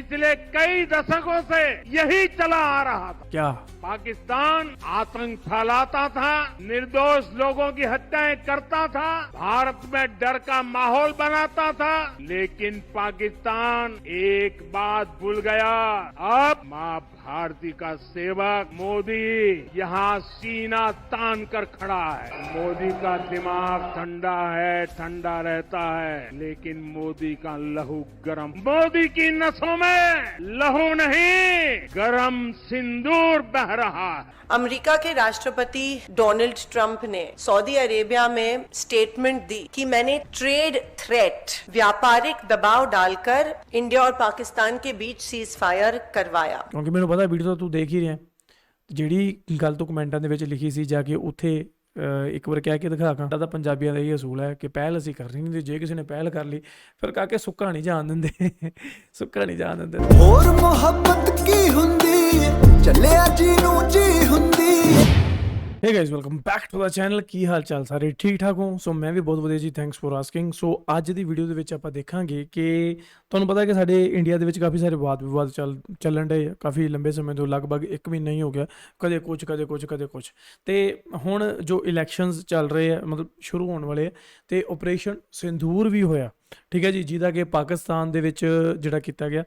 पिछले कई दशकों से यही चला आ रहा था। क्या? पाकिस्तान आतंक फैलाता था, निर्दोष लोगों की हत्याएं करता था, भारत में डर का माहौल बनाता था, लेकिन पाकिस्तान एक बात भूल गया। अब मां भारती का सेवक मोदी यहाँ सीना तान कर खड़ा है। मोदी का दिमाग ठंडा है, ठंडा रहता है, लेकिन मोदी का लहू गरम। मोदी की नसों में लहू नहीं, गरम सिंदूर बह रहा है। अमेरिका के राष्ट्रपति डोनाल्ड ट्रंप ने सऊदी अरेबिया में स्टेटमेंट दी कि मैंने ट्रेड थ्रेट, व्यापारिक दबाव डालकर इंडिया और पाकिस्तान के बीच सीज फायर करवाया। क्योंकि ਮੈਨੂੰ ਪਤਾ ਵੀਡੀਓ ਤਾਂ ਤੂੰ ਦੇਖ ਹੀ ਰਿਹਾ, ਜਿਹੜੀ ਗੱਲ ਤੂੰ ਕਮੈਂਟਾਂ ਦੇ ਵਿੱਚ ਲਿਖੀ ਸੀ ਜਾ ਕੇ ਉੱਥੇ ਇੱਕ ਵਾਰ ਕਹਿ ਕੇ ਦਿਖਾ ਕਾਂ ਤਾਂ ਪੰਜਾਬੀਆਂ ਦਾ ਇਹ ਅਸੂਲ ਹੈ ਕਿ ਪਹਿਲ ਅਸੀਂ ਕਰਨੀ ਨਹੀਂ, ਤੇ ਜੇ ਕਿਸੇ ਨੇ ਪਹਿਲ ਕਰ ਲਈ ਫਿਰ ਕਾਕੇ ਸੁੱਕਾ ਨਹੀਂ ਜਾਣ ਦਿੰਦੇ ਸੁੱਕਾ ਨਹੀਂ ਜਾਣ ਦਿੰਦੇ। ਹੋਰ ਮੁਹੱਬਤ ਕੀ ਹੁੰਦੀ ਚੱਲਿਆ ਜੀ ਨੂੰ ਜੀ ਹੁੰਦੀ। Hey guys welcome back to the channel. की हाल चाल सारे ठीक ठाक हो? सो मैं भी बहुत ਵਧੀਆ ਜੀ, ਥੈਂਕਸ ਫॉर ਆਸਕਿੰਗ। ਸੋ ਅੱਜ ਦੀ ਵੀਡੀਓ ਦੇ ਵਿੱਚ ਆਪਾਂ ਦੇਖਾਂਗੇ ਕਿ ਤੁਹਾਨੂੰ ਪਤਾ ਕਿ ਸਾਡੇ ਇੰਡੀਆ ਦੇ ਵਿੱਚ ਕਾਫੀ ਸਾਰੇ ਵਿਵਾਦ ਚੱਲਣ ਡੇ, ਕਾਫੀ ਲੰਬੇ ਸਮੇਂ ਤੋਂ, ਲਗਭਗ 1 ਮਹੀਨਾ ਹੀ ਹੋ ਗਿਆ, ਕਦੇ ਕੁਝ ਤੇ ਹੁਣ ਜੋ ਇਲੈਕਸ਼ਨਸ ਚੱਲ ਰਹੇ ਆ, ਮਤਲਬ ਸ਼ੁਰੂ ਹੋਣ ਵਾਲੇ ਆ, ਤੇ ਆਪਰੇਸ਼ਨ ਸਿੰਦੂਰ ਵੀ ਹੋਇਆ, ਠੀਕ ਹੈ ਜੀ, ਜਿਹਦਾ ਕਿ ਪਾਕਿਸਤਾਨ ਦੇ ਵਿੱਚ ਜਿਹੜਾ ਕੀਤਾ ਗਿਆ,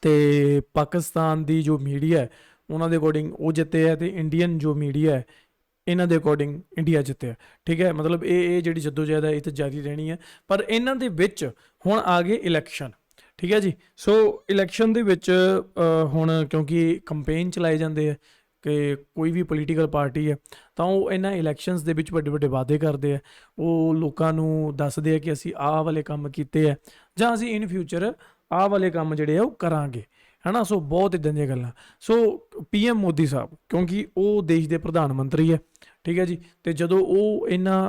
ਤੇ ਪਾਕਿਸਤਾਨ ਦੀ ਜੋ ਮੀਡੀਆ ਹੈ ਉਹਨਾਂ ਦੇ ਅਕੋਰਡਿੰਗ ਉਹ ਜਿੱਤੇ ਹੈ, ਤੇ ਇੰਡੀਅਨ ਜੋ ਮੀਡੀਆ ਹੈ ਇਹਨਾਂ ਦੇ ਅਕੋਰਡਿੰਗ ਇੰਡੀਆ ਜਿੱਤਿਆ, ਠੀਕ ਹੈ। ਮਤਲਬ ਇਹ ਜਿਹੜੀ ਜੱਦੋਜਹਿਦ ਹੈ ਇਹ ਤਾਂ ਜਾਰੀ ਰਹਿਣੀ ਹੈ, ਪਰ ਇਹਨਾਂ ਦੇ ਵਿੱਚ ਹੁਣ ਆ ਗਏ ਇਲੈਕਸ਼ਨ, ਠੀਕ ਹੈ ਜੀ। ਸੋ ਇਲੈਕਸ਼ਨ ਦੇ ਵਿੱਚ ਹੁਣ ਕਿਉਂਕਿ ਕੰਪੇਨ ਚਲਾਏ ਜਾਂਦੇ ਆ ਕਿ ਕੋਈ ਵੀ ਪੋਲੀਟੀਕਲ ਪਾਰਟੀ ਹੈ ਤਾਂ ਉਹ ਇਹਨਾਂ ਇਲੈਕਸ਼ਨਸ ਦੇ ਵਿੱਚ ਵੱਡੇ ਵਾਅਦੇ ਕਰਦੇ ਆ, ਉਹ ਲੋਕਾਂ ਨੂੰ ਦੱਸਦੇ ਆ ਕਿ ਅਸੀਂ ਆਹ ਵਾਲੇ ਕੰਮ ਕੀਤੇ ਆ ਜਾਂ ਅਸੀਂ ਇਨ ਫਿਊਚਰ ਆਹ ਵਾਲੇ ਕੰਮ ਜਿਹੜੇ ਆ ਉਹ ਕਰਾਂਗੇ, है ना। सो बहुत इदां ਦੀਆਂ ਗੱਲਾਂ। ਸੋ PM ਮੋਦੀ ਸਾਹਿਬ, ਕਿਉਂਕਿ ਉਹ ਦੇਸ਼ ਦੇ ਪ੍ਰਧਾਨ ਮੰਤਰੀ ਹੈ, ਠੀਕ ਹੈ ਜੀ, ਤੇ ਜਦੋਂ ਉਹ ਇਹਨਾਂ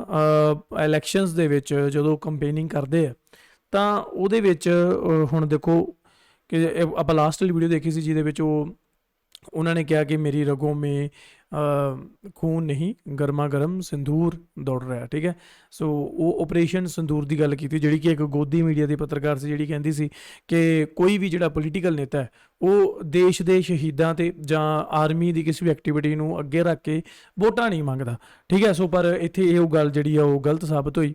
ਇਲੈਕਸ਼ਨਸ ਦੇ ਵਿੱਚ ਜਦੋਂ ਕੰਪੇਨਿੰਗ ਕਰਦੇ ਆ ਤਾਂ ਉਹਦੇ ਵਿੱਚ ਹੁਣ ਦੇਖੋ ਕਿ ਆਪਾਂ ਲਾਸਟ ਵਾਲੀ ਵੀਡੀਓ ਦੇਖੀ ਸੀ ਜਿਹਦੇ ਵਿੱਚ ਉਹਨਾਂ ਨੇ ਕਿਹਾ ਕਿ ਮੇਰੀ ਰਗੋਂ ਮੇ ਖੂਨ ਨਹੀਂ, ਗਰਮਾ ਗਰਮ ਸਿੰਦੂਰ ਦੌੜ ਰਿਹਾ, ਠੀਕ ਹੈ। ਸੋ ਉਹ ਆਪਰੇਸ਼ਨ ਸਿੰਦੂਰ ਦੀ ਗੱਲ ਕੀਤੀ, ਜਿਹੜੀ ਕਿ ਇੱਕ ਗੋਦੀ ਮੀਡੀਆ ਦੀ ਪੱਤਰਕਾਰ ਸੀ, ਜਿਹੜੀ ਕਹਿੰਦੀ ਸੀ ਕਿ ਕੋਈ ਵੀ ਜਿਹੜਾ ਪੋਲੀਟੀਕਲ ਨੇਤਾ ਹੈ ਉਹ ਦੇਸ਼ ਦੇ ਸ਼ਹੀਦਾਂ ਤੇ ਜਾਂ ਆਰਮੀ ਦੀ ਕਿਸੇ ਵੀ ਐਕਟੀਵਿਟੀ ਨੂੰ ਅੱਗੇ ਰੱਖ ਕੇ ਵੋਟਾਂ ਨਹੀਂ ਮੰਗਦਾ, ਠੀਕ ਹੈ। ਸੋ ਪਰ ਇੱਥੇ ਇਹ ਗੱਲ ਜਿਹੜੀ ਆ ਉਹ ਗਲਤ ਸਾਬਤ ਹੋਈ,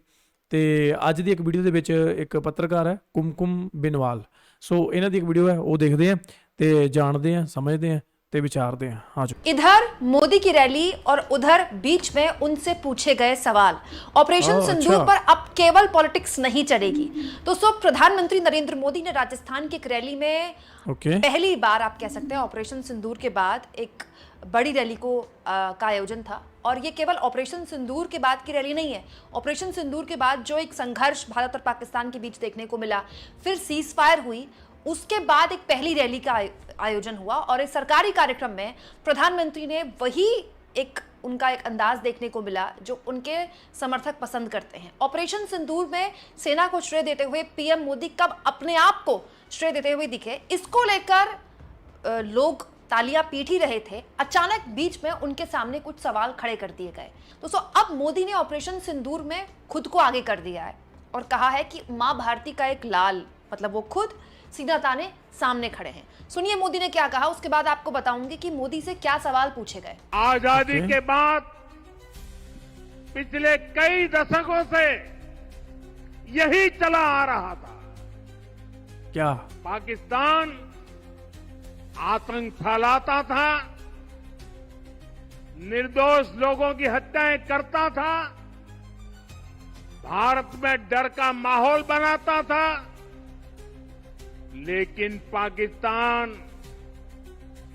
ਤੇ ਅੱਜ ਦੀ ਇੱਕ ਵੀਡੀਓ ਦੇ ਵਿੱਚ ਇੱਕ ਪੱਤਰਕਾਰ ਹੈ ਕੁਮਕੁਮ ਬਿਨਵਾਲ, ਸੋ ਇਹਨਾਂ ਦੀ ਇੱਕ ਵੀਡੀਓ ਹੈ ਉਹ ਦੇਖਦੇ ਆ ਤੇ ਜਾਣਦੇ ਆ, ਸਮਝਦੇ ਆ ते विचारते हैं। हाँ जी। इधर मोदी की रैली और उधर बीच में उनसे पूछे गए सवाल। ऑपरेशन सिंदूर पर अब केवल पॉलिटिक्स नहीं चलेगी। दोस्तों, प्रधानमंत्री नरेंद्र मोदी ने राजस्थान की एक रैली में पहली बार आप कह सकते हैं ऑपरेशन सिंदूर के बाद एक बड़ी रैली का आयोजन था, और ये केवल ऑपरेशन सिंदूर के बाद की रैली नहीं है। ऑपरेशन सिंदूर के बाद जो एक संघर्ष भारत और पाकिस्तान के बीच देखने को मिला, फिर सीज फायर हुई, उसके बाद एक पहली रैली का आयोजन हुआ, और इस सरकारी कार्यक्रम में प्रधानमंत्री ने वही उनका एक अंदाज देखने को मिला जो उनके समर्थक पसंद करते हैं। ऑपरेशन सिंदूर में सेना को श्रेय देते हुए PM मोदी कब अपने आप को श्रेय देते हुए दिखे, इसको लेकर लोग तालियां पीट ही रहे थे। अचानक बीच में उनके सामने कुछ सवाल खड़े कर दिए गए। दोस्तों, अब मोदी ने ऑपरेशन सिंदूर में खुद को आगे कर दिया है और कहा है कि मां भारती का एक लाल, मतलब वो खुद सीना ताने सामने खड़े हैं। सुनिए मोदी ने क्या कहा, उसके बाद आपको बताऊंगी कि मोदी से क्या सवाल पूछे गए। आजादी के बाद पिछले कई दशकों से यही चला आ रहा था। क्या? पाकिस्तान आतंक फैलाता था, निर्दोष लोगों की हत्याएं करता था, भारत में डर का माहौल बनाता था, लेकिन पाकिस्तान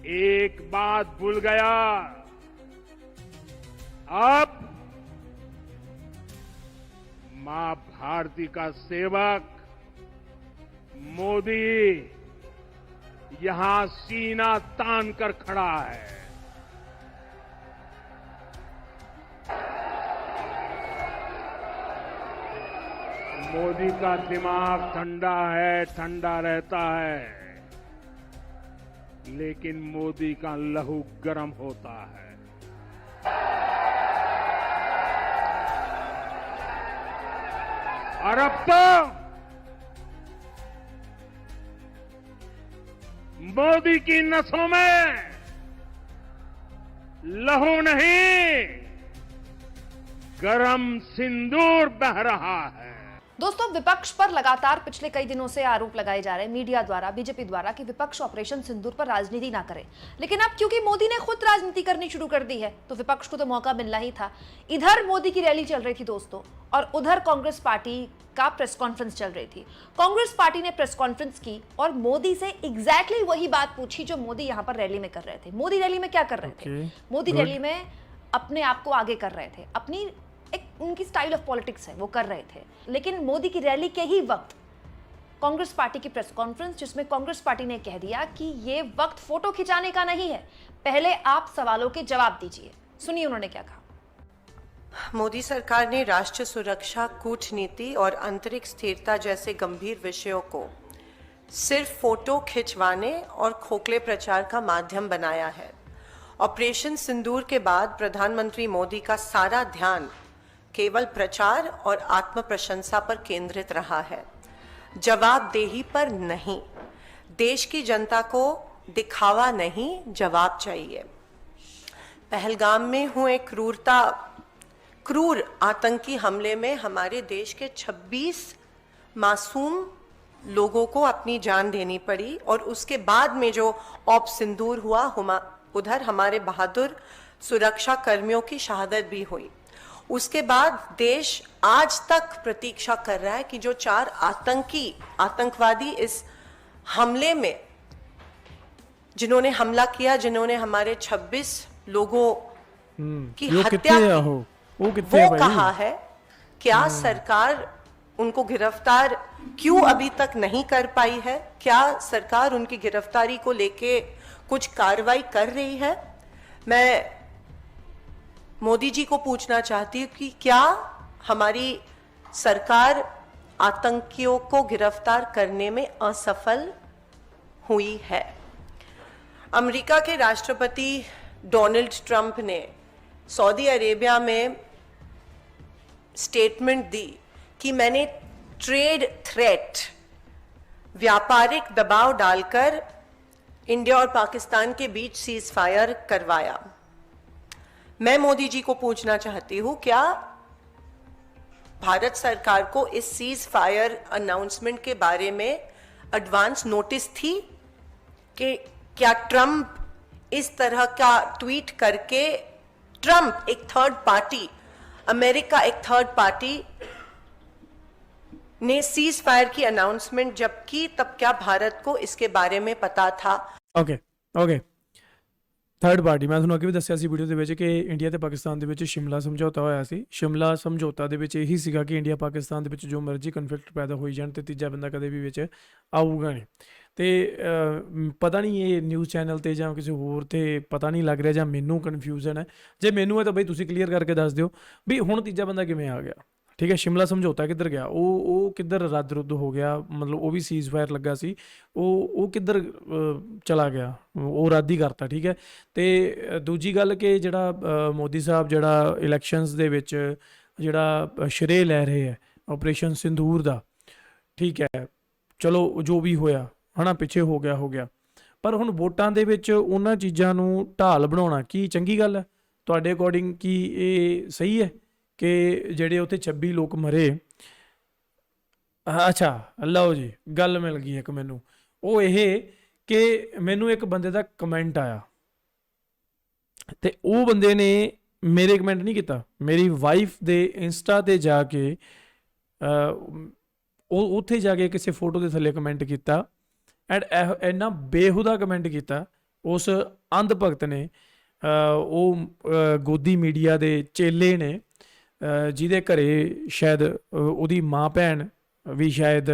एक बात भूल गया। अब मां भारती का सेवक मोदी यहां सीना तान कर खड़ा है। मोदी का दिमाग ठंडा है, ठंडा रहता है, लेकिन मोदी का लहू गरम होता है। और अब तो मोदी की नसों में लहू नहीं, गरम सिंदूर बह रहा है। दोस्तों, विपक्ष पर लगातार पिछले कई दिनों से आरोप लगाए जा रहे हैं मीडिया द्वारा, बीजेपी द्वारा, कि विपक्ष ऑपरेशन सिंदूर पर राजनीति ना करे। लेकिन अब क्योंकि मोदी ने खुद राजनीति करनी शुरू कर दी है, तो विपक्ष को तो मौका मिलना ही था। इधर मोदी की रैली चल रही थी दोस्तों, और उधर कांग्रेस पार्टी का प्रेस कॉन्फ्रेंस चल रही थी। कांग्रेस पार्टी ने प्रेस कॉन्फ्रेंस की और मोदी से एग्जैक्टली वही बात पूछी जो मोदी यहाँ पर रैली में कर रहे थे। मोदी रैली में क्या कर रहे थे? मोदी रैली में अपने आप को आगे कर रहे थे, अपनी एक उनकी स्टाइल ऑफ पॉलिटिक्स है, वो कर रहे थे। लेकिन मोदी की रैली के ही वक्त कांग्रेस पार्टी की प्रेस कॉन्फ्रेंस, जिसमें कांग्रेस पार्टी ने कह दिया कि ये वक्त फोटो खिंचाने का नहीं है, पहले आप सवालों के जवाब दीजिए। सुनिए उन्होंने क्या कहा। मोदी सरकार ने राष्ट्रीय सुरक्षा, कूटनीति और आंतरिक स्थिरता जैसे गंभीर विषयों को सिर्फ फोटो खिंचवाने और खोखले प्रचार का माध्यम बनाया है। ऑपरेशन सिंदूर के बाद प्रधानमंत्री मोदी का सारा ध्यान केवल प्रचार और आत्म प्रशंसा पर केंद्रित रहा है, जवाबदेही पर नहीं। देश की जनता को दिखावा नहीं, जवाब चाहिए। पहलगाम में हुए क्रूर आतंकी हमले में हमारे देश के 26 मासूम लोगों को अपनी जान देनी पड़ी, और उसके बाद में जो ऑप सिंदूर हुआ, उधर हमारे बहादुर सुरक्षा कर्मियों की शहादत भी हुई। उसके बाद देश आज तक प्रतीक्षा कर रहा है कि जो 4 आतंकवादी इस हमले में जिन्होंने हमला किया, जिन्होंने हमारे 26 लोगों की हत्या की, वो कहा है। क्या सरकार उनको गिरफ्तार क्यों अभी तक नहीं कर पाई है? क्या सरकार उनकी गिरफ्तारी को लेके कुछ कार्रवाई कर रही है? मैं मोदी जी को पूछना चाहती हूँ कि क्या हमारी सरकार आतंकियों को गिरफ्तार करने में असफल हुई है? अमेरिका के राष्ट्रपति डोनाल्ड ट्रंप ने सऊदी अरेबिया में स्टेटमेंट दी कि मैंने ट्रेड थ्रेट, व्यापारिक दबाव डालकर इंडिया और पाकिस्तान के बीच सीज फायर करवाया। मैं मोदी जी को पूछना चाहती हूं, क्या भारत सरकार को इस सीज फायर अनाउंसमेंट के बारे में एडवांस नोटिस थी? कि क्या ट्रंप इस तरह का ट्वीट करके, ट्रंप एक थर्ड पार्टी, अमेरिका एक थर्ड पार्टी ने सीज फायर की अनाउंसमेंट जब की, तब क्या भारत को इसके बारे में पता था? ओके थर्ड पार्टी, मैं ਤੁਹਾਨੂੰ ਅੱਗੇ ਵੀ ਦੱਸਿਆ ਸੀ ਵੀਡੀਓ ਦੇ ਵਿੱਚ ਕਿ ਇੰਡੀਆ ਤੇ ਪਾਕਿਸਤਾਨ ਦੇ ਵਿੱਚ ਸ਼ਿਮਲਾ ਸਮਝੌਤਾ ਹੋਇਆ ਸੀ। ਸ਼ਿਮਲਾ ਸਮਝੌਤਾ ਦੇ ਵਿੱਚ ਇਹੀ ਸੀਗਾ ਕਿ ਇੰਡੀਆ ਪਾਕਿਸਤਾਨ ਦੇ ਵਿੱਚ ਜੋ ਮਰਜ਼ੀ ਕਨਫਲਿਕਟ ਪੈਦਾ ਹੋਈ ਜਾਣ ਤੇ ਤੀਜਾ ਬੰਦਾ ਕਦੇ ਵੀ ਵਿੱਚ ਆਊਗਾ ਨਹੀਂ। ਤੇ ਪਤਾ ਨਹੀਂ ਇਹ ਨਿਊਜ਼ ਚੈਨਲ ਤੇ ਜਾਂ ਕਿਸੇ ਹੋਰ ਤੇ ਪਤਾ ਨਹੀਂ ਲੱਗ ਰਿਹਾ, ਜਾਂ ਮੈਨੂੰ ਕਨਫਿਊਜ਼ਨ ਹੈ। ਜੇ ਮੈਨੂੰ ਹੈ ਤਾਂ ਬਈ ਤੁਸੀਂ ਕਲੀਅਰ ਕਰਕੇ ਦੱਸ ਦਿਓ ਵੀ ਹੁਣ ਤੀਜਾ ਬੰਦਾ ਕਿਵੇਂ ਆ ਗਿਆ। ठीक है, शिमला समझौता किधर गया, वो किधर रद्द रुद्द हो गया, मतलब वो भी सीज फायर लगा सी, वो किधर चला गया, वो रद्द ही करता। ठीक है, तो दूजी गल कि जिहड़ा मोदी साहब जिहड़ा इलैक्शनस दे विच जिहड़ा श्रेय लै रहे है ऑपरेशन सिंदूर दा, ठीक है, चलो जो भी होया है ना, पिछे हो गया, पर हुण वोटां दे विच उन्हां चीज़ां नूं ढाल बनाउणा की चंगी गल है तुहाडे अकॉर्डिंग? की ये सही है कि ਜਿਹੜੇ ਉੱਥੇ 26 ਲੋਕ ਮਰੇ? ਅੱਛਾ ਲਓ ਜੀ, ਗੱਲ ਮਿਲ ਗਈ ਇੱਕ ਮੈਨੂੰ। ਉਹ ਇਹ ਕਿ ਮੈਨੂੰ ਇੱਕ ਬੰਦੇ ਦਾ ਕਮੈਂਟ ਆਇਆ ਤੇ ਉਹ ਬੰਦੇ ਨੇ ਮੇਰੇ ਕਮੈਂਟ ਨਹੀਂ ਕੀਤਾ, ਮੇਰੀ ਵਾਈਫ ਦੇ ਇੰਸਟਾ ਤੇ ਜਾ ਕੇ ਉਹ ਉੱਥੇ ਜਾ ਕੇ ਕਿਸੇ ਫੋਟੋ ਦੇ ਥੱਲੇ ਕਮੈਂਟ ਕੀਤਾ, ਐਂਡ ਇੰਨਾ ਬੇਹੂਦਾ ਕਮੈਂਟ ਕੀਤਾ ਉਸ ਅੰਧ ਭਗਤ ਨੇ। ਉਹ ਗੋਦੀ ਮੀਡੀਆ ਦੇ ਚੇਲੇ ਨੇ, ਜਿਹਦੇ ਘਰੇ ਸ਼ਾਇਦ ਉਹਦੀ ਮਾਂ ਭੈਣ ਵੀ ਸ਼ਾਇਦ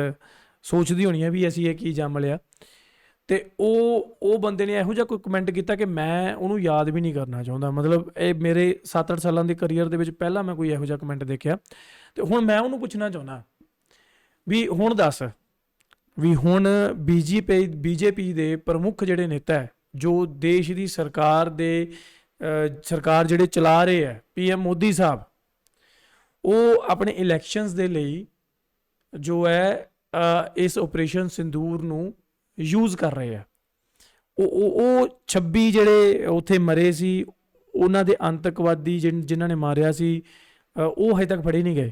ਸੋਚਦੀ ਹੋਣੀ ਹੈ ਵੀ ਅਸੀਂ ਇਹ ਕੀ ਜੰਮ ਲਿਆ। ਅਤੇ ਉਹ ਬੰਦੇ ਨੇ ਇਹੋ ਜਿਹਾ ਕੋਈ ਕਮੈਂਟ ਕੀਤਾ ਕਿ ਮੈਂ ਉਹਨੂੰ ਯਾਦ ਵੀ ਨਹੀਂ ਕਰਨਾ ਚਾਹੁੰਦਾ। ਮਤਲਬ ਇਹ ਮੇਰੇ 7-8 ਸਾਲਾਂ ਦੇ ਕਰੀਅਰ ਦੇ ਵਿੱਚ ਪਹਿਲਾਂ ਮੈਂ ਕੋਈ ਇਹੋ ਜਿਹਾ ਕਮੈਂਟ ਦੇਖਿਆ। ਅਤੇ ਹੁਣ ਮੈਂ ਉਹਨੂੰ ਪੁੱਛਣਾ ਚਾਹੁੰਦਾ ਵੀ ਹੁਣ ਦੱਸ ਵੀ ਹੁਣ ਬੀਜੇਪੀ ਦੇ ਪ੍ਰਮੁੱਖ ਜਿਹੜੇ ਨੇਤਾ ਹੈ, ਜੋ ਦੇਸ਼ ਦੀ ਸਰਕਾਰ ਜਿਹੜੇ ਚਲਾ ਰਹੇ ਹੈ, PM ਮੋਦੀ ਸਾਹਿਬ, ਉਹ ਆਪਣੇ ਇਲੈਕਸ਼ਨਸ ਦੇ ਲਈ ਜੋ ਹੈ ਇਸ ਆਪਰੇਸ਼ਨ ਸਿੰਦੂਰ ਨੂੰ ਯੂਜ਼ ਕਰ ਰਹੇ ਆ। ਉਹ 26 ਜਿਹੜੇ ਉੱਥੇ ਮਰੇ ਸੀ, ਉਹਨਾਂ ਦੇ ਆਤੰਕਵਾਦੀ ਜਿਨ੍ਹਾਂ ਨੇ ਮਾਰਿਆ ਸੀ, ਉਹ ਹਜੇ ਤੱਕ ਫੜੇ ਨਹੀਂ ਗਏ।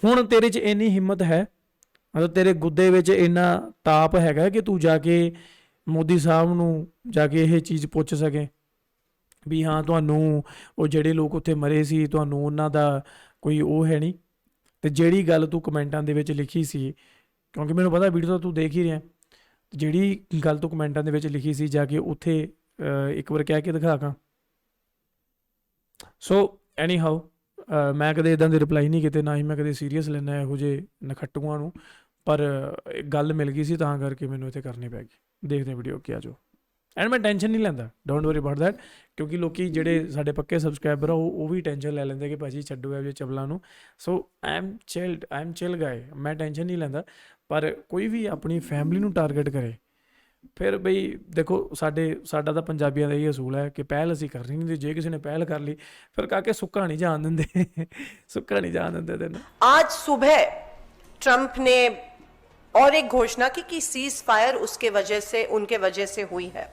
ਹੁਣ ਤੇਰੇ 'ਚ ਇੰਨੀ ਹਿੰਮਤ ਹੈ, ਮਤਲਬ ਤੇਰੇ ਗੁੱਦੇ ਵਿੱਚ ਇੰਨਾ ਤਾਪ ਹੈਗਾ ਕਿ ਤੂੰ ਜਾ ਕੇ ਮੋਦੀ ਸਾਹਿਬ ਨੂੰ ਜਾ ਕੇ ਇਹ ਚੀਜ਼ ਪੁੱਛ ਸਕੇ ਵੀ ਹਾਂ ਤੁਹਾਨੂੰ ਉਹ ਜਿਹੜੇ ਲੋਕ ਉੱਥੇ ਮਰੇ ਸੀ ਤੁਹਾਨੂੰ ਉਹਨਾਂ ਦਾ ਕੋਈ ਉਹ ਹੈ ਨਹੀਂ। ਤੇ ਜਿਹੜੀ ਗੱਲ ਤੂੰ ਕਮੈਂਟਾਂ ਦੇ ਵਿੱਚ ਲਿਖੀ ਸੀ, ਕਿਉਂਕਿ ਮੈਨੂੰ ਪਤਾ ਵੀਡੀਓ ਤਾਂ ਤੂੰ ਦੇਖ ਹੀ ਰਿਹਾ, ਜਿਹੜੀ ਗੱਲ ਤੂੰ ਕਮੈਂਟਾਂ ਦੇ ਵਿੱਚ ਲਿਖੀ ਸੀ ਜਾ ਕੇ ਉੱਥੇ ਇੱਕ ਵਾਰ ਕਹਿ ਕੇ ਦਿਖਾ ਕਾਂ। ਸੋ ਐਨੀ ਹਾਊ ਮੈਂ ਕਦੇ ਇਦਾਂ ਦੇ ਰਿਪਲਾਈ ਨਹੀਂ ਕੀਤੇ, ਨਾ ਹੀ ਮੈਂ ਕਦੇ ਸੀਰੀਅਸ ਲੈਣਾ ਇਹੋ ਜਿਹੇ ਨਖੱਟੂਆਂ ਨੂੰ, ਪਰ ਗੱਲ ਮਿਲ ਗਈ ਸੀ ਤਾਂ ਕਰਕੇ ਮੈਨੂੰ ਇੱਥੇ ਕਰਨੀ ਪੈ ਗਈ। ਦੇਖਦੇ ਵੀਡੀਓ ਕੀ ਆ ਜੋ, ਐਂਡ ਮੈਂ ਟੈਨਸ਼ਨ ਨਹੀਂ ਲੈਂਦਾ, ਡੋਂਟ ਵਰੀ ਅਬਾਊਟ ਦੈਟ, ਕਿਉਂਕਿ ਲੋਕੀ ਜਿਹੜੇ ਸਾਡੇ ਪੱਕੇ ਸਬਸਕ੍ਰਾਈਬਰ ਆ ਉਹ ਵੀ ਟੈਨਸ਼ਨ ਲੈ ਲੈਂਦੇ ਕਿ ਭਾਜੀ ਛੱਡੋ ਇਹ ਜਿਹੇ ਚਵਲਾਂ ਨੂੰ। ਸੋ ਆਈ ਐਮ ਚਿਲ ਗਾਏ, ਮੈਂ ਟੈਨਸ਼ਨ ਨਹੀਂ ਲੈਂਦਾ। ਪਰ ਕੋਈ ਵੀ ਆਪਣੀ ਫੈਮਿਲੀ ਨੂੰ ਟਾਰਗੇਟ ਕਰੇ ਫਿਰ ਬਈ ਦੇਖੋ ਸਾਡਾ ਤਾਂ ਪੰਜਾਬੀਆਂ ਦਾ ਇਹ ਅਸੂਲ ਹੈ ਕਿ ਪਹਿਲ ਅਸੀਂ ਕਰਨੀ ਨਹੀਂ, ਜੇ ਕਿਸੇ ਨੇ ਪਹਿਲ ਕਰ ਲਈ ਫਿਰ ਕਾਕੇ ਸੁੱਕਾ ਨਹੀਂ ਜਾਣ ਦਿੰਦੇ ਸੁੱਕਾ नहीं जाने देते ना। आज सुबह ट्रंप ने और एक घोषणा की कि सीज फायर उनके वजह से हुई है।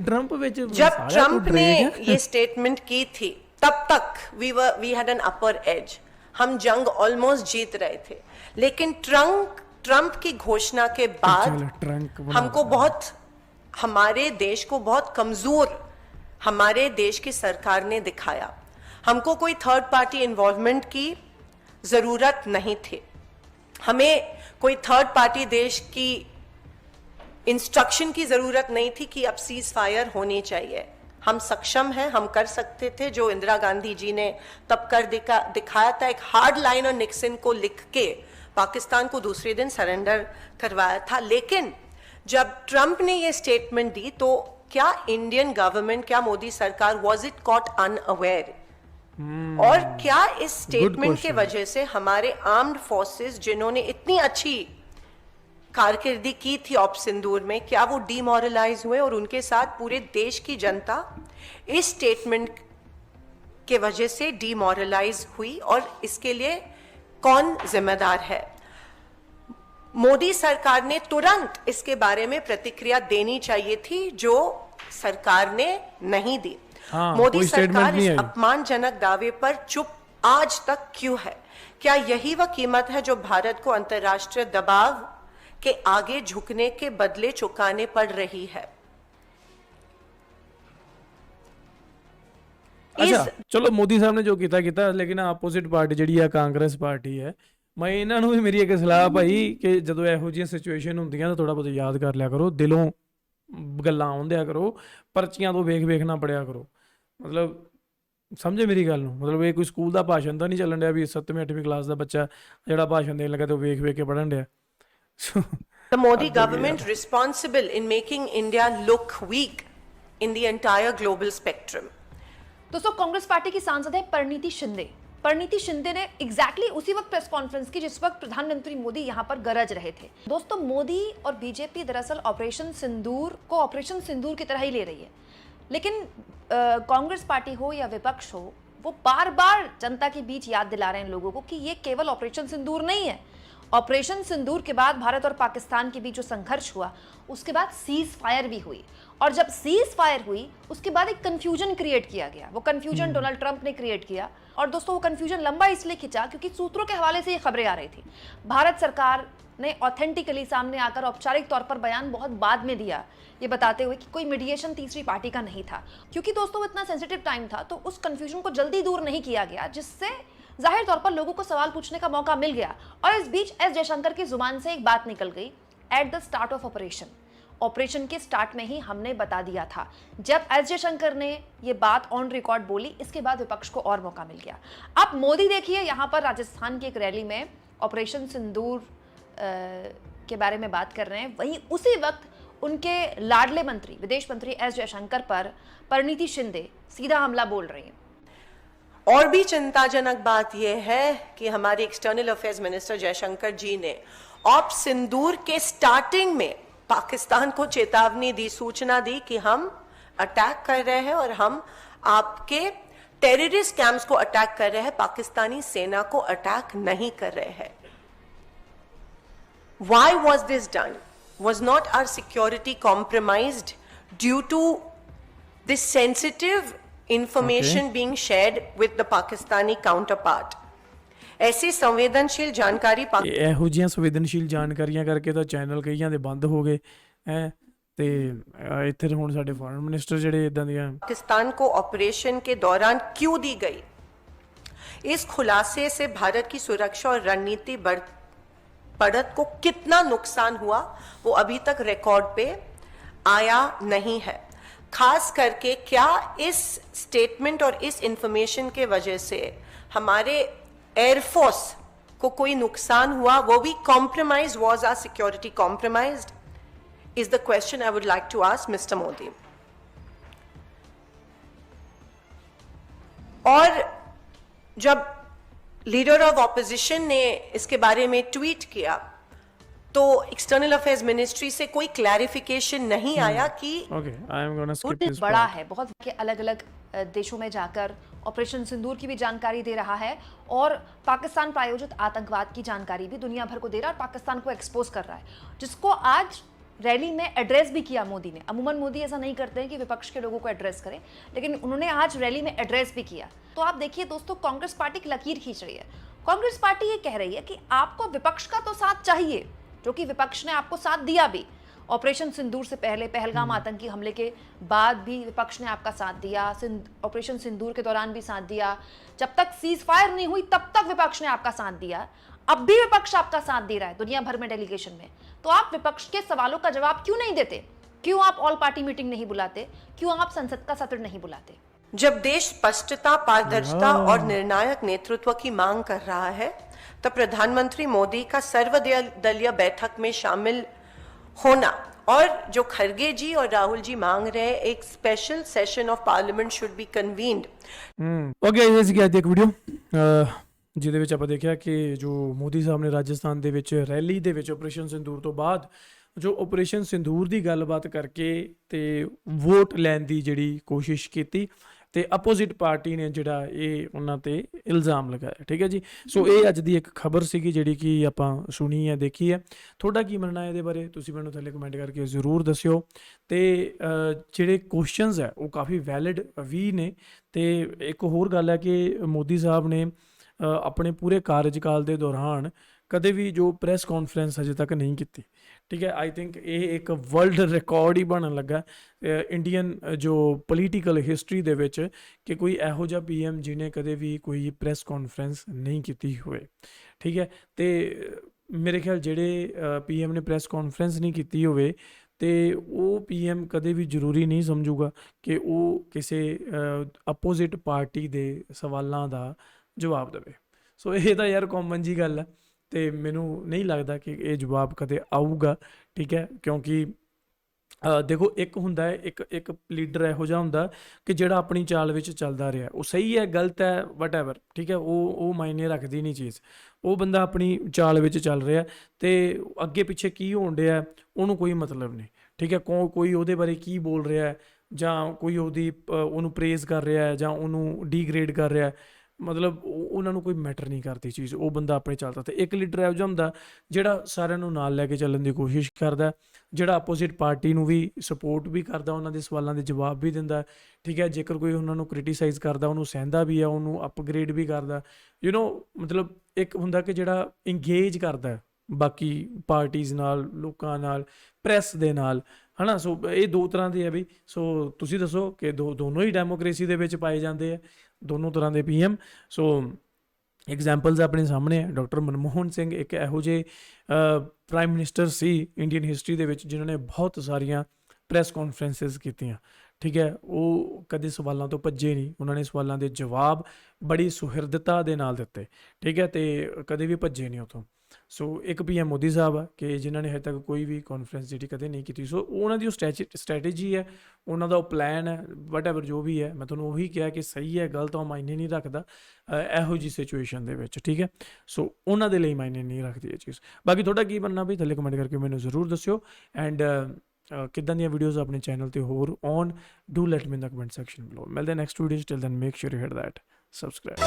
ट्रंप जब ट्रंप ने ये स्टेटमेंट की थी तब तक we had an upper edge, हम जंग ऑलमोस्ट जीत रहे थे। लेकिन ट्रंप की घोषणा के बाद हमको बहुत, हमारे देश को बहुत कमजोर हमारे देश की सरकार ने दिखाया। हमको कोई थर्ड पार्टी इन्वॉल्वमेंट की जरूरत नहीं थी, हमें कोई थर्ड पार्टी देश की इंस्ट्रक्शन की जरूरत नहीं थी कि अब सीज फायर होनी चाहिए। हम सक्षम हैं, हम कर सकते थे जो इंदिरा गांधी जी ने तब कर दिखाया था। एक हार्ड लाइन और निक्सन को लिख के पाकिस्तान को दूसरे दिन सरेंडर करवाया था। लेकिन जब ट्रंप ने ये स्टेटमेंट दी तो क्या इंडियन गवर्नमेंट, क्या मोदी सरकार वॉज इट कॉट अनअवेयर? और क्या इस स्टेटमेंट के वजह से हमारे आर्म्ड फोर्सेस जिन्होंने इतनी अच्छी कारकिर्दी की थी ऑप सिंदूर में, क्या वो डिमोरलाइज हुए और उनके साथ पूरे देश की जनता इस स्टेटमेंट के वजह से डिमोरलाइज हुई? और इसके लिए कौन जिम्मेदार है? मोदी सरकार ने तुरंत इसके बारे में प्रतिक्रिया देनी चाहिए थी, जो सरकार ने नहीं दी। मोदी सरकार इस अपमानजनक दावे पर चुप आज तक क्यों है? क्या यही वह कीमत है जो भारत को अंतर्राष्ट्रीय दबाव के आगे झुकने के बदले चुकाने पड़ रही है? अच्छा चलो मोदी साहब ने जो किया, लेकिन आपोजिट पार्टी जी है कांग्रेस पार्टी है, मैं इन्हों भी मेरी एक सलाह भाई कि जो ਇਹੋ ਜਿਹੀਆਂ ਸਿਚੁਏਸ਼ਨ ਹੁੰਦੀਆਂ ਤਾਂ ਥੋੜਾ ਬਹੁਤ ਯਾਦ ਕਰ ਲਿਆ ਕਰੋ, ਦਿਲੋਂ ਗੱਲਾਂ ਆਉਂਦਿਆ ਕਰੋ, ਪਰਚੀਆਂ ਤੋਂ ਵੇਖ ਨਾ ਪੜਿਆ ਕਰੋ। ਮਤਲਬ ਸਮਝੇ ਮੇਰੀ ਗੱਲ ਨੂੰ, ਮਤਲਬ ਇਹ ਕੋਈ ਸਕੂਲ ਦਾ ਭਾਸ਼ਣ ਤਾਂ ਨਹੀਂ ਚੱਲਣ ਡਿਆ ਵੀ 7ਵੀਂ 8ਵੀਂ ਕਲਾਸ ਦਾ ਬੱਚਾ ਜਿਹੜਾ ਭਾਸ਼ਣ ਦੇਣ ਲੱਗਾ ਤੇ ਉਹ ਵੇਖ ਕੇ ਪੜਨ ਡਿਆ। The Modi government responsible in making India look weak in the entire global spectrum. दोस्तों कांग्रेस पार्टी की सांसद है परिणीति शिंदे। परिणीति शिंदे ने एग्जैक्टली उसी वक्त प्रेस कॉन्फ्रेंस की जिस वक्त प्रधानमंत्री मोदी यहां पर गरज रहे थे। दोस्तों मोदी और बीजेपी दरअसल ऑपरेशन सिंदूर को ऑपरेशन सिंदूर की तरह ही ले रही है, लेकिन कांग्रेस पार्टी हो या विपक्ष हो, वो बार बार जनता के बीच याद दिला रहे हैं लोगों को कि ये केवल ऑपरेशन सिंदूर नहीं है। ऑपरेशन सिंदूर के बाद भारत और पाकिस्तान के बीच जो संघर्ष हुआ उसके बाद सीज फायर भी हुई, और जब सीज फायर हुई उसके बाद एक कंफ्यूजन क्रिएट किया गया। वो कंफ्यूजन डोनाल्ड ट्रंप ने क्रिएट किया, और दोस्तों वो कंफ्यूजन लंबा इसलिए खिंचा क्योंकि सूत्रों के हवाले से ये खबरें आ रही थी। भारत सरकार ने ऑथेंटिकली सामने आकर औपचारिक तौर पर बयान बहुत बाद में दिया, ये बताते हुए कि कोई मीडिएशन तीसरी पार्टी का नहीं था, क्योंकि दोस्तों वो इतना सेंसिटिव टाइम था तो उस कंफ्यूजन को जल्दी दूर नहीं किया गया, जिससे जाहिर तौर पर लोगों को सवाल पूछने का मौका मिल गया। और इस बीच एस जयशंकर की जुबान से एक बात निकल गई at the start of operation के स्टार्ट में ही हमने बता दिया था। जब एस जयशंकर ने ये बात ऑन रिकॉर्ड बोली, इसके बाद विपक्ष को और मौका मिल गया। अब मोदी देखिए यहाँ पर राजस्थान की एक रैली में ऑपरेशन सिंदूर के बारे में बात कर रहे हैं, वहीं उसी वक्त उनके लाडले मंत्री विदेश मंत्री एस जयशंकर पर परिणीति शिंदे सीधा हमला बोल रही हैं। और भी चिंताजनक बात यह है कि हमारे एक्सटर्नल अफेयर्स मिनिस्टर जयशंकर जी ने ऑप सिंदूर के स्टार्टिंग में पाकिस्तान को चेतावनी दी, सूचना दी कि हम अटैक कर रहे हैं और हम आपके टेररिस्ट कैंप्स को अटैक कर रहे हैं, पाकिस्तानी सेना को अटैक नहीं कर रहे हैं। Why was this done? Was not our security compromised due to this sensitive information being shared with the Pakistani counterpart? ऐसी संवेदनशील जानकारी ਇਹੋ ਜਿਹੀਆਂ ਸੰਵੇਦਨਸ਼ੀਲ ਜਾਣਕਾਰੀਆਂ ਕਰਕੇ ਤਾਂ ਚੈਨਲ ਕਈਆਂ ਦੇ ਬੰਦ ਹੋ ਗਏ ਹੈ ਤੇ ਇੱਥੇ ਹੁਣ ਸਾਡੇ ਫੋਰਨ ਮਿਨਿਸਟਰ ਜਿਹੜੇ ਇਦਾਂ ਦੀਆਂ पाकिस्तान को ऑपरेशन के दौरान क्यों दी गई? इस खुलासे से भारत की सुरक्षा और रणनीति बढ़त को कितना नुकसान हुआ वो अभी तक रिकॉर्ड पे आया नहीं है। खास करके क्या इस स्टेटमेंट और इस इंफॉर्मेशन के वजह से हमारे एयरफोर्स को कोई नुकसान हुआ? वो भी compromise? Was our security compromised? Is the question I would like to ask mister Modi. और जब लीडर ऑफ ऑपोजिशन ने इसके बारे में ट्वीट किया तो एक्सटर्नल अफेयर्स मिनिस्ट्री से कोई क्लैरिफिकेशन नहीं आया कि okay I am gonna skip this बड़ा है बहुत के अलग अलग देशों में जाकर ऑपरेशन सिंदूर की भी जानकारी दे रहा है और पाकिस्तान प्रायोजित आतंकवाद की जानकारी भी दुनिया भर को दे रहा है और पाकिस्तान को एक्सपोज कर रहा है, जिसको आज रैली में एड्रेस भी किया मोदी ने। अमूमन मोदी ऐसा नहीं करते हैं कि विपक्ष के लोगों को एड्रेस करें, लेकिन उन्होंने आज रैली में एड्रेस भी किया। तो आप देखिए दोस्तों, कांग्रेस पार्टी की लकीर खींच रही है। कांग्रेस पार्टी ये कह रही है कि आपको विपक्ष का तो साथ चाहिए, जो कि विपक्ष ने आपको साथ दिया भी। ऑपरेशन सिंदूर से पहले, पहलगाम आतंकी हमले के बाद भी विपक्ष ने आपका साथ दिया, ऑपरेशन सिंदूर के दौरान भी साथ दिया, जब तक सीज फायर नहीं हुई तब तक विपक्ष ने आपका साथ दिया, अब भी विपक्ष आपका साथ दे रहा है दुनिया भर में डेलीगेशन में। तो आप विपक्ष के सवालों का जवाब क्यों नहीं देते? क्यों आप ऑल पार्टी मीटिंग नहीं बुलाते? क्यों आप संसद का सत्र नहीं बुलाते? जब देश स्पष्टता, पारदर्शिता और निर्णायक नेतृत्व की मांग कर रहा है, तब प्रधानमंत्री मोदी का सर्वदलीय बैठक में शामिल होना और जो खरगे जी और राहुल जी मांग रहे हैं, एक special session of parliament should be convened. Okay ਜੀ, ਅਸੀਂ ਅੱਜ ਇੱਕ ਵੀਡੀਓ ਜਿਹਦੇ ਵਿੱਚ ਆਪਾਂ ਦੇਖਿਆ ਕਿ ਜੋ ਮੋਦੀ ਸਾਹਿਬ ਨੇ ਰਾਜਸਥਾਨ ਦੇ ਵਿੱਚ ਰੈਲੀ ਦੇ ਵਿੱਚ ਆਪਰੇਸ਼ਨ ਸਿੰਦੂਰ ਤੋਂ ਬਾਅਦ ਜੋ ਆਪਰੇਸ਼ਨ ਸਿੰਦੂਰ ਦੀ ਗੱਲਬਾਤ ਕਰਕੇ ਤੇ ਵੋਟ ਲੈਣ ਦੀ ਜਿਹੜੀ ਕੋਸ਼ਿਸ਼ ਕੀਤੀ ਤੇ ਅਪੋਜ਼ਿਟ ਪਾਰਟੀ ਨੇ ਜਿਹੜਾ ਇਹ ਉਹਨਾਂ ਤੇ ਇਲਜ਼ਾਮ ਲਗਾਇਆ। ਠੀਕ ਹੈ ਜੀ, ਸੋ ਇਹ ਅੱਜ ਦੀ ਇੱਕ ਖਬਰ ਸੀਗੀ ਜਿਹੜੀ ਕਿ ਆਪਾਂ ਸੁਣੀ ਹੈ, ਦੇਖੀ ਹੈ। ਤੁਹਾਡਾ ਕੀ ਮੰਨਣਾ ਹੈ ਇਹਦੇ ਬਾਰੇ ਤੁਸੀਂ ਮੈਨੂੰ ਥੱਲੇ ਕਮੈਂਟ ਕਰਕੇ ਜ਼ਰੂਰ ਦੱਸਿਓ। ਤੇ ਜਿਹੜੇ ਕੁਐਸਚਨਸ ਹੈ ਉਹ ਕਾਫੀ ਵੈਲਿਡ ਵੀ ਨੇ। ਤੇ ਇੱਕ ਹੋਰ ਗੱਲ ਹੈ ਕਿ ਮੋਦੀ ਸਾਹਿਬ ਨੇ ਆਪਣੇ ਪੂਰੇ ਕਾਰਜਕਾਲ ਦੇ ਦੌਰਾਨ ਕਦੇ ਵੀ ਜੋ ਪ੍ਰੈਸ ਕਾਨਫਰੰਸ ਹਜੇ ਤੱਕ ਨਹੀਂ ਕੀਤੀ। ਠੀਕ ਹੈ, ਆਈ ਥਿੰਕ ਇਹ ਇੱਕ ਵਰਲਡ ਰਿਕਾਰਡ ਹੀ ਬਣਨ ਲੱਗਾ ਇੰਡੀਅਨ ਜੋ ਪੋਲੀਟੀਕਲ ਹਿਸਟਰੀ ਦੇ ਵਿੱਚ ਕਿ ਕੋਈ ਇਹੋ ਜਿਹਾ PM ਜਿਹਨੇ ਕਦੇ ਵੀ ਕੋਈ ਪ੍ਰੈਸ ਕਾਨਫਰੰਸ ਨਹੀਂ ਕੀਤੀ ਹੋਵੇ। ਠੀਕ ਹੈ, ਤੇ ਮੇਰੇ ਖਿਆਲ ਜਿਹੜੇ PM ਨੇ ਪ੍ਰੈਸ ਕਾਨਫਰੰਸ ਨਹੀਂ ਕੀਤੀ ਹੋਵੇ ਤੇ ਉਹ PM ਕਦੇ ਵੀ ਜ਼ਰੂਰੀ ਨਹੀਂ ਸਮਝੂਗਾ ਕਿ ਉਹ ਕਿਸੇ ਅਪੋਜ਼ਿਟ ਪਾਰਟੀ ਦੇ ਸਵਾਲਾਂ ਦਾ ਜਵਾਬ ਦੇਵੇ। ਸੋ ਇਹ ਤਾਂ ਯਾਰ ਕਾਮਨ ਜੀ ਗੱਲ ਹੈ ਤੇ ਮੈਨੂੰ ਨਹੀਂ ਲੱਗਦਾ ਕਿ ਇਹ ਜਵਾਬ ਕਦੇ ਆਊਗਾ। ਠੀਕ ਹੈ, ਕਿਉਂਕਿ ਦੇਖੋ ਇੱਕ ਹੁੰਦਾ ਹੈ ਇੱਕ ਲੀਡਰ ਇਹੋ ਜਿਹਾ ਹੁੰਦਾ ਕਿ ਜਿਹੜਾ ਆਪਣੀ ਚਾਲ ਵਿੱਚ ਚੱਲਦਾ ਰਿਹਾ, ਉਹ ਸਹੀ ਹੈ ਗਲਤ ਹੈ ਵਟਐਵਰ, ਠੀਕ ਹੈ, ਉਹ ਮਾਇਨੇ ਰੱਖਦੀ ਨਹੀਂ ਚੀਜ਼। ਉਹ ਬੰਦਾ ਆਪਣੀ ਚਾਲ ਵਿੱਚ ਚੱਲ ਰਿਹਾ ਤੇ ਅੱਗੇ ਪਿੱਛੇ ਕੀ ਹੋਣ ਰਿਹਾ ਉਹਨੂੰ ਕੋਈ ਮਤਲਬ ਨਹੀਂ। ਠੀਕ ਹੈ, ਕੋਈ ਉਹਦੇ ਬਾਰੇ ਕੀ ਬੋਲ ਰਿਹਾ ਜਾਂ ਕੋਈ ਉਹਨੂੰ ਪ੍ਰੇਜ਼ ਕਰ ਰਿਹਾ ਜਾਂ ਉਹਨੂੰ ਡੀਗ੍ਰੇਡ ਕਰ ਰਿਹਾ, ਮਤਲਬ ਉਹਨਾਂ ਨੂੰ ਕੋਈ ਮੈਟਰ ਨਹੀਂ ਕਰਦੀ ਚੀਜ਼। ਉਹ ਬੰਦਾ ਆਪਣੇ ਚੱਲਦਾ। ਤੇ ਇੱਕ ਲੀਡਰ ਇਹੋ ਜਿਹਾ ਹੁੰਦਾ ਜਿਹੜਾ ਸਾਰਿਆਂ ਨੂੰ ਨਾਲ ਲੈ ਕੇ ਚੱਲਣ ਦੀ ਕੋਸ਼ਿਸ਼ ਕਰਦਾ, ਜਿਹੜਾ ਅਪੋਜ਼ਿਟ ਪਾਰਟੀ ਨੂੰ ਵੀ ਸਪੋਰਟ ਵੀ ਕਰਦਾ, ਉਹਨਾਂ ਦੇ ਸਵਾਲਾਂ ਦੇ ਜਵਾਬ ਵੀ ਦਿੰਦਾ। ਠੀਕ ਹੈ, ਜੇਕਰ ਕੋਈ ਉਹਨਾਂ ਨੂੰ ਕ੍ਰਿਟੀਸਾਈਜ਼ ਕਰਦਾ ਉਹਨੂੰ ਸਹਿੰਦਾ ਵੀ ਆ, ਉਹਨੂੰ ਅਪਗ੍ਰੇਡ ਵੀ ਕਰਦਾ। ਮਤਲਬ ਇੱਕ ਹੁੰਦਾ ਕਿ ਜਿਹੜਾ ਇੰਗੇਜ ਕਰਦਾ ਬਾਕੀ ਪਾਰਟੀਜ਼ ਨਾਲ, ਲੋਕਾਂ ਨਾਲ, ਪ੍ਰੈਸ ਦੇ ਨਾਲ, ਹੈ ਨਾ। ਸੋ ਇਹ ਦੋ ਤਰ੍ਹਾਂ ਦੇ ਆ ਬਈ। ਸੋ ਤੁਸੀਂ ਦੱਸੋ ਕਿ ਦੋਨੋਂ ਹੀ ਡੈਮੋਕ੍ਰੇਸੀ ਦੇ ਵਿੱਚ ਪਾਏ ਜਾਂਦੇ ਆ, ਦੋਨੋਂ ਤਰ੍ਹਾਂ ਦੇ PM। ਸੋ ਐਗਜ਼ਾਮਪਲਸ ਆਪਣੇ ਸਾਹਮਣੇ ਹੈ। ਡਾਕਟਰ ਮਨਮੋਹਨ ਸਿੰਘ ਇੱਕ ਇਹੋ ਜਿਹੇ ਪ੍ਰਾਈਮ ਮਿਨਿਸਟਰ ਸੀ ਇੰਡੀਅਨ ਹਿਸਟਰੀ ਦੇ ਵਿੱਚ ਜਿਨ੍ਹਾਂ ਨੇ ਬਹੁਤ ਸਾਰੀਆਂ ਪ੍ਰੈਸ ਕਾਨਫਰੰਸਿਸ ਕੀਤੀਆਂ। ਠੀਕ ਹੈ, ਉਹ ਕਦੇ ਸਵਾਲਾਂ ਤੋਂ ਭੱਜੇ ਨਹੀਂ, ਉਹਨਾਂ ਨੇ ਸਵਾਲਾਂ ਦੇ ਜਵਾਬ ਬੜੀ ਸੁਹਿਰਦਤਾ ਦੇ ਨਾਲ ਦਿੱਤੇ। ਠੀਕ ਹੈ, ਤੇ ਕਦੇ ਵੀ ਭੱਜੇ ਨਹੀਂ ਉੱਥੋਂ। ਸੋ ਇੱਕ PM ਮੋਦੀ ਸਾਹਿਬ ਆ ਕਿ ਜਿਨ੍ਹਾਂ ਨੇ ਹਜੇ ਤੱਕ ਕੋਈ ਵੀ ਕਾਨਫਰੰਸ ਜਿਹੜੀ ਕਦੇ ਨਹੀਂ ਕੀਤੀ। ਸੋ ਉਹਨਾਂ ਦੀ ਉਹ ਸਟ੍ਰੈਟੇਜੀ ਹੈ, ਉਹਨਾਂ ਦਾ ਉਹ ਪਲਾਨ ਹੈ, ਵਟਐਵਰ ਜੋ ਵੀ ਹੈ। ਮੈਂ ਤੁਹਾਨੂੰ ਉਹੀ ਕਿਹਾ ਕਿ ਸਹੀ ਹੈ ਗਲਤ ਉਹ ਮਾਇਨੇ ਨਹੀਂ ਰੱਖਦਾ ਇਹੋ ਜਿਹੀ ਸਿਚੁਏਸ਼ਨ ਦੇ ਵਿੱਚ। ਠੀਕ ਹੈ, ਸੋ ਉਹਨਾਂ ਦੇ ਲਈ ਮਾਇਨੇ ਨਹੀਂ ਰੱਖਦੀ ਇਹ ਚੀਜ਼। ਬਾਕੀ ਤੁਹਾਡਾ ਕੀ ਬਣਨਾ ਵੀ ਥੱਲੇ ਕਮੈਂਟ ਕਰਕੇ ਮੈਨੂੰ ਜ਼ਰੂਰ ਦੱਸਿਓ। ਐਂਡ ਕਿੱਦਾਂ ਦੀਆਂ ਵੀਡੀਓਜ਼ ਆਪਣੇ ਚੈਨਲ 'ਤੇ ਹੋਰ on do let me in the comment section below. ਮਿਲਦੇ ਨੈਕਸਟ ਵੀਡੀਓ 'ਚ, till then make sure you hit that subscribe.